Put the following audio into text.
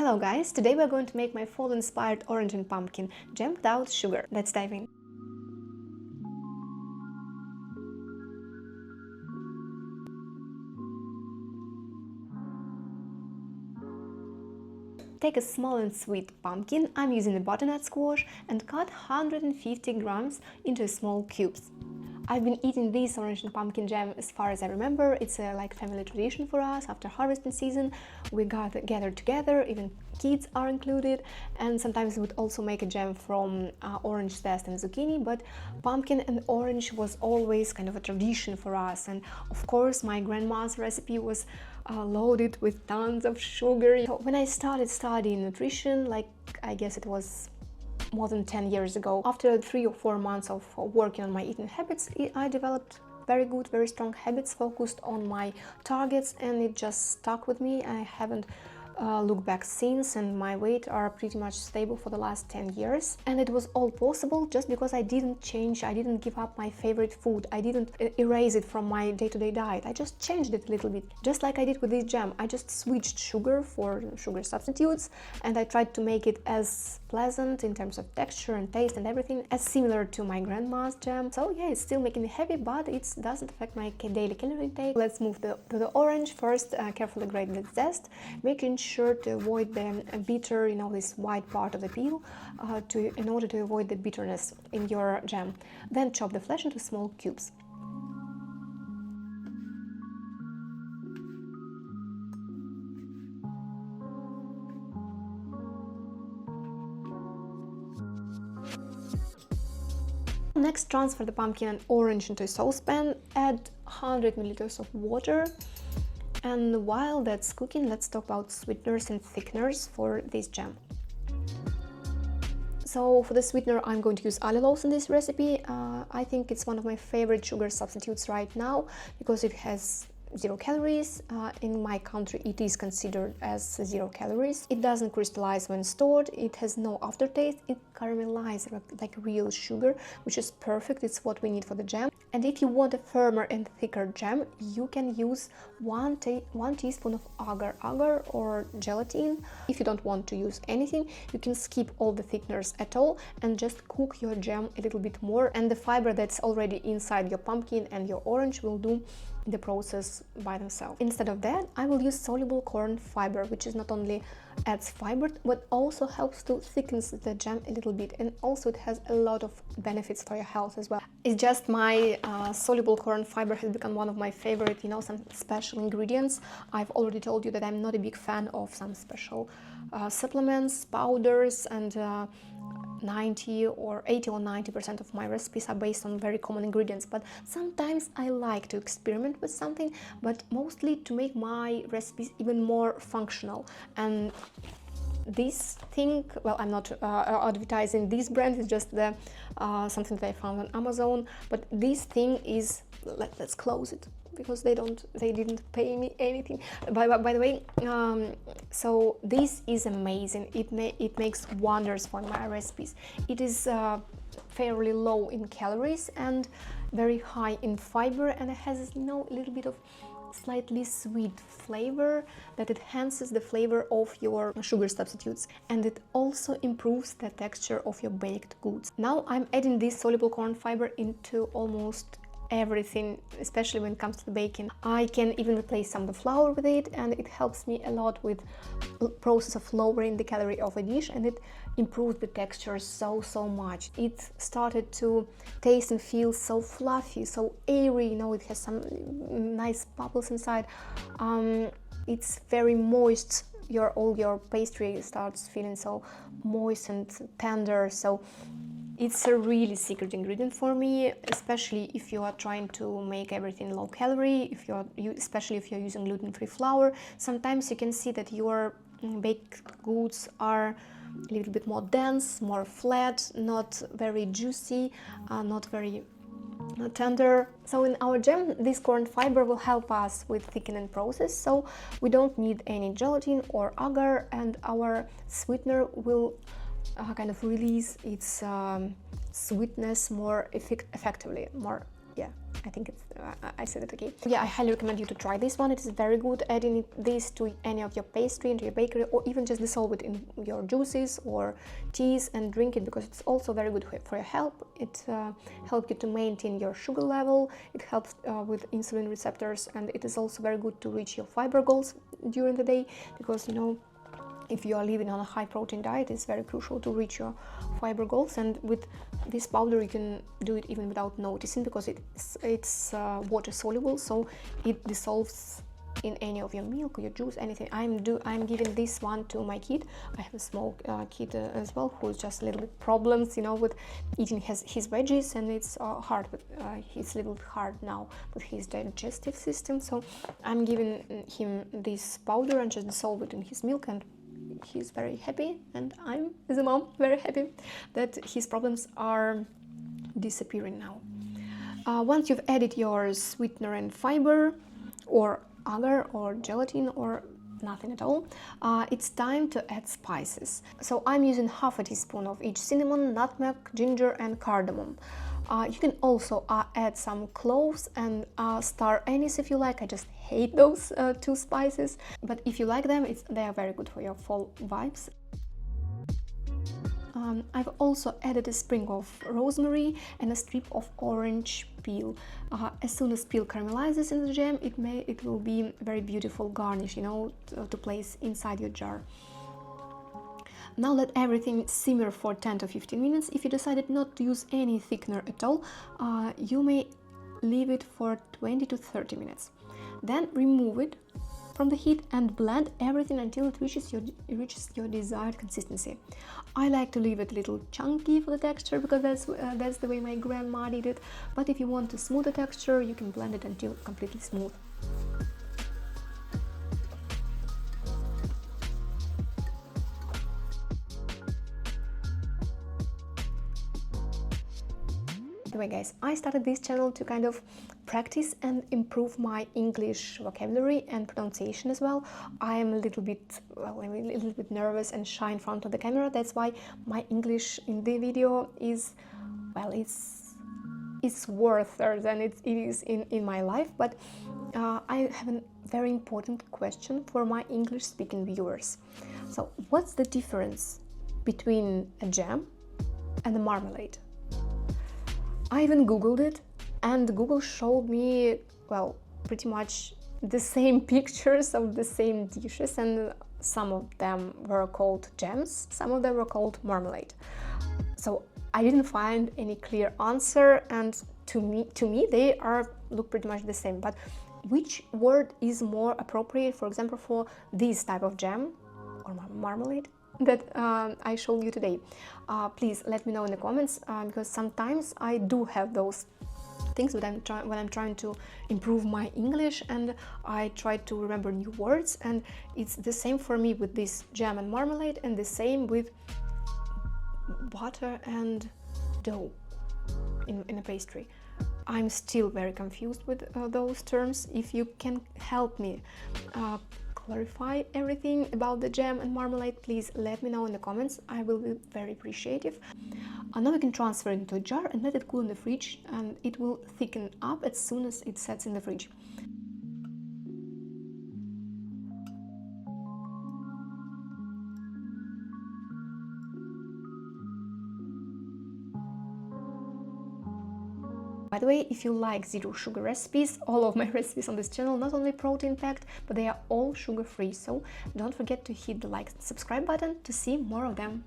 Hello guys, today we're going to make my fall-inspired orange and pumpkin jam without sugar. Let's dive in. Take a small and sweet pumpkin, I'm using a butternut squash, and cut 150 grams into small cubes. I've been eating this orange and pumpkin jam as far as I remember. It's a family tradition for us. After harvesting season, we gather together, even kids are included, and sometimes we would also make a jam from orange zest and zucchini, but pumpkin and orange was always kind of a tradition for us. And of course, my grandma's recipe was loaded with tons of sugar. So when I started studying nutrition, I guess it was more than 10 years ago, after 3 or 4 months of working on my eating habits, I developed very strong habits focused on my targets, and it just stuck with me. I haven't looked back since, and my weight are pretty much stable for the last 10 years. And it was all possible just because I didn't change, I didn't give up my favorite food, I didn't erase it from my day-to-day diet. I just changed it a little bit, just like I did with this jam. I just switched sugar for sugar substitutes, and I tried to make it as pleasant in terms of texture and taste and everything as similar to my grandma's jam. So yeah, it's still making me happy, but it doesn't affect my daily calorie intake. Let's move to the orange. First, carefully grate the zest, making sure to avoid the bitter, this white part of the peel, in order to avoid the bitterness in your jam. Then chop the flesh into small cubes. Next, transfer the pumpkin and orange into a saucepan, add 100 milliliters of water, and while that's cooking, let's talk about sweeteners and thickeners for this jam. So for the sweetener, I'm going to use allulose in this recipe. I think it's one of my favorite sugar substitutes right now because it has 0 calories. In my country it is considered as 0 calories. It doesn't crystallize when stored, it has no aftertaste, it caramelizes like real sugar, which is perfect. It's what we need for the jam. And if you want a firmer and thicker jam, you can use one teaspoon of agar or gelatin. If you don't want to use anything, you can skip all the thickeners at all and just cook your jam a little bit more, and the fiber that's already inside your pumpkin and your orange will do the process by themselves. Instead of that, I will use soluble corn fiber, which is not only adds fiber but also helps to thicken the jam a little bit, and also it has a lot of benefits for your health as well. It's just my soluble corn fiber has become one of my favorite, some special ingredients. I've already told you that I'm not a big fan of some special supplements, powders, and 80 or 90% of my recipes are based on very common ingredients, but sometimes I like to experiment with something, but mostly to make my recipes even more functional. And this thing, well, I'm not advertising this brand, it's just something that I found on Amazon, but this thing is, let's close it because they didn't pay me anything. By the way, so this is amazing. It makes wonders for my recipes. It is fairly low in calories and very high in fiber, and it has a little bit of slightly sweet flavor that enhances the flavor of your sugar substitutes, and it also improves the texture of your baked goods. Now I'm adding this soluble corn fiber into almost everything, especially when it comes to the baking. I can even replace some of the flour with it, and it helps me a lot with the process of lowering the calorie of a dish, and it improves the texture so much. It started to taste and feel so fluffy, so airy, it has some nice bubbles inside. It's very moist. All your pastry starts feeling so moist and tender, so it's a really secret ingredient for me, especially if you are trying to make everything low calorie, especially if you're using gluten-free flour. Sometimes you can see that your baked goods are a little bit more dense, more flat, not very juicy, not very tender. So in our jam, this corn fiber will help us with thickening process, so we don't need any gelatin or agar, and our sweetener will kind of release its sweetness more effectively, I think it's I said it okay. Yeah, I highly recommend you to try this one. It is very good. Adding this to any of your pastry, into your bakery, or even just dissolve it in your juices or teas and drink it, because it's also very good for your health. It helps you to maintain your sugar level. It helps with insulin receptors, and it is also very good to reach your fiber goals during the day, because you know, if you are living on a high protein diet, it's very crucial to reach your fiber goals. And with this powder you can do it even without noticing, because it's water soluble, so it dissolves in any of your milk or your juice, anything. I'm giving this one to my kid. I have a small kid as well, who's just a little bit problems, you know, with eating his veggies, and it's hard with he's a little hard now with his digestive system. So I'm giving him this powder and just dissolve it in his milk, and he's very happy, and I'm, as a mom, very happy that his problems are disappearing now. Once you've added your sweetener and fiber, or agar or gelatin or nothing at all, it's time to add spices. So I'm using half a teaspoon of each: cinnamon, nutmeg, ginger and cardamom. You can also add some cloves and star anise if you like. I just hate those two spices, but if you like them, they are very good for your fall vibes. I've also added a sprig of rosemary and a strip of orange peel. As soon as peel caramelizes in the jam, it will be a very beautiful garnish, you know, to place inside your jar. Now let everything simmer for 10 to 15 minutes. If you decided not to use any thickener at all, you may leave it for 20 to 30 minutes. Then remove it from the heat and blend everything until it reaches your desired consistency. I like to leave it a little chunky for the texture, because that's the way my grandma did it. But if you want a smoother texture, you can blend it until completely smooth. Anyway guys, I started this channel to kind of practice and improve my English vocabulary and pronunciation as well. I am a little bit nervous and shy in front of the camera. That's why my English in the video is, well, it's worse than it is in my life. But I have a very important question for my English speaking viewers. So what's the difference between a jam and a marmalade? I even googled it, and Google showed me, well, pretty much the same pictures of the same dishes, and some of them were called jams, some of them were called marmalade. So I didn't find any clear answer, and to me they look pretty much the same. But which word is more appropriate, for example, for this type of jam or marmalade that I showed you today? Please let me know in the comments, because sometimes I do have those things when I'm trying to improve my English, and I try to remember new words, and it's the same for me with this jam and marmalade, and the same with butter and dough in a pastry. I'm still very confused with those terms. If you can help me clarify everything about the jam and marmalade, please let me know in the comments. I will be very appreciative. Now we can transfer it into a jar and let it cool in the fridge, and it will thicken up as soon as it sets in the fridge. By the way, if you like zero sugar recipes, all of my recipes on this channel not only protein packed, but they are all sugar free, so don't forget to hit the like and subscribe button to see more of them.